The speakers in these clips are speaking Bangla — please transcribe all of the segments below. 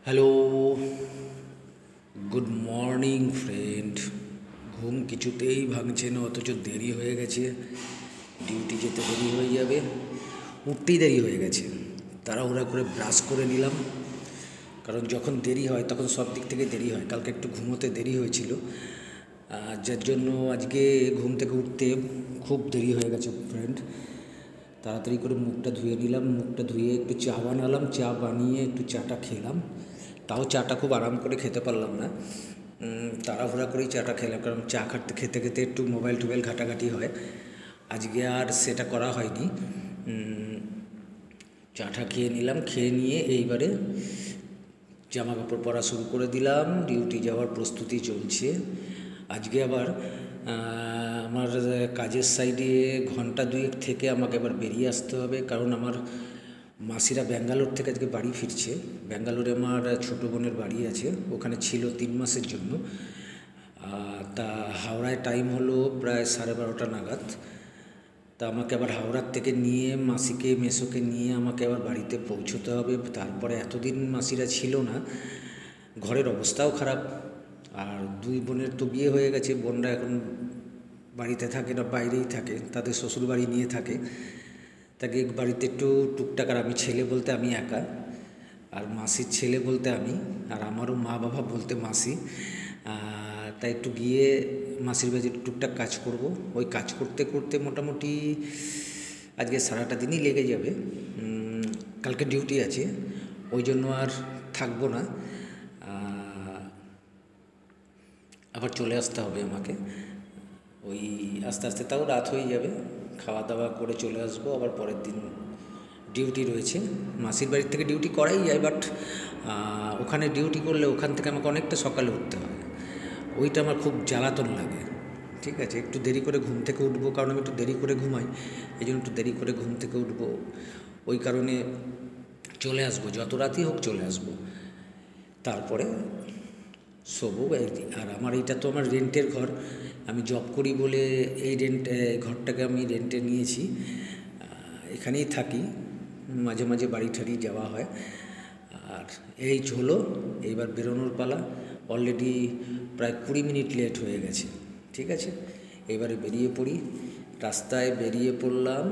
Hello, good morning friend. ঘুম কিছুতেই ভাঙছে না, অথচ দেরি হয়ে গেছে। ডিউটি যেতে দেরি হয়ে যাবে, উঠতেই দেরি হয়ে গেছে। তাড়াহুড়া করে ব্রাশ করে নিলাম, কারণ যখন দেরি হয় তখন সব দিক থেকে দেরি হয়। কালকে একটু ঘুমোতে দেরি হয়েছিল, যার জন্য আজকে ঘুম থেকে উঠতে খুব দেরি হয়ে গেছে ফ্রেন্ড। তাড়াতাড়ি করে মুখটা ধুয়ে নিলাম, মুখটা ধুয়ে একটু চা বানালাম, চা বানিয়ে একটু চাটা খেলাম। তাও চাটা খুব আরাম করে খেতে পারলাম না, তাড়াহুড়া করেই চাটা খেলাম, কারণ চা খেতে খেতে একটু মোবাইল টোবাইল ঘাটাঘাটি হয়। আজকে আর সেটা করা হয়নি। চাটা খেয়ে নিলাম, খেয়ে নিয়ে এইবারে জামা কাপড় পরা শুরু করে দিলাম। ডিউটি যাওয়ার প্রস্তুতি চলছে। আজকে আবার আমার কাজের সাইডে ঘন্টা দুয়েক থেকে আমাকে আবার বেরিয়ে আসতে হবে, কারণ আমার মাসিরা ব্যাঙ্গালোর থেকে আজকে বাড়ি ফিরছে। ব্যাঙ্গালোরে আমার ছোটো বোনের বাড়ি আছে, ওখানে ছিল 3 মাসের জন্য। তা হাওড়ায় টাইম হলো প্রায় 12:30 নাগাদ। তা আমাকে আবার হাওড়ার থেকে নিয়ে মাসিকে মেসোকে নিয়ে আমাকে আবার বাড়িতে পৌঁছতে হবে। তারপরে এতদিন মাসিরা ছিল না, ঘরের অবস্থাও খারাপ। আর দুই বোনের তো বিয়ে হয়ে গেছে, বোনরা এখন বাড়িতে থাকে না, বাইরেই থাকে, তাদের শ্বশুর বাড়ি নিয়ে থাকে। তাকে বাড়িতে একটু টুকটাক, আর আমি ছেলে বলতে আমি একা, আর মাসির ছেলে বলতে আমি, আর আমারও মা বাবা বলতে মাসি। তাই একটু গিয়ে মাসির বাড়িতে টুকটাক কাজ করব। ওই কাজ করতে করতে মোটামুটি আজকে সারাটা দিনই লেগে যাবে। কালকে ডিউটি আছে, ওই জন্য আর থাকবো না, আবার চলে আসতে হবে আমাকে। ওই আস্তে আস্তে তাও রাত হয়ে যাবে, খাওয়া দাওয়া করে চলে আসবো। আবার পরের দিন ডিউটি রয়েছে। মাসির বাড়ির থেকে ডিউটি করাই যায়, বাট ওখানে ডিউটি করলে ওখান থেকে আমাকে অনেকটা সকালে উঠতে হয়। ওইটা আমার খুব জ্বালাতন লাগে। ঠিক আছে, একটু দেরি করে ঘুম থেকে উঠবো, কারণ আমি একটু দেরি করে ঘুমাই, এই জন্য একটু দেরি করে ঘুম থেকে উঠবো। ওই কারণে চলে আসবো, যত রাতই হোক চলে আসবো। তারপরে শোবো। আর আমার এইটা তো আমার রেন্টের ঘর, আমি জব করি বলে এই ঘরটাকে আমি রেন্টে নিয়েছি। এখানেই থাকি, মাঝে মাঝে বাড়ি ঠাড়ি যাওয়া হয়। আর এই হলো, এইবার বেরোনোর পালা। অলরেডি প্রায় 20 মিনিট লেট হয়ে গেছে। ঠিক আছে, এবারে বেরিয়ে পড়ি। রাস্তায় বেরিয়ে পড়লাম,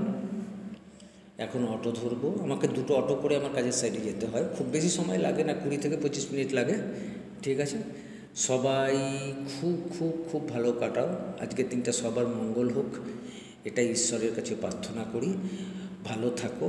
এখন অটো ধরবো। আমাকে দুটো অটো করে আমার কাজের সাইডে যেতে হয়, খুব বেশি সময় লাগে না, 20 থেকে 25 মিনিট লাগে। ঠিক আছে, সবাই খুব খুব খুব ভালো কাটাও। আজকের দিনটা সবার মঙ্গল হোক, এটাই ঈশ্বরের কাছে প্রার্থনা করি। ভালো থাকো,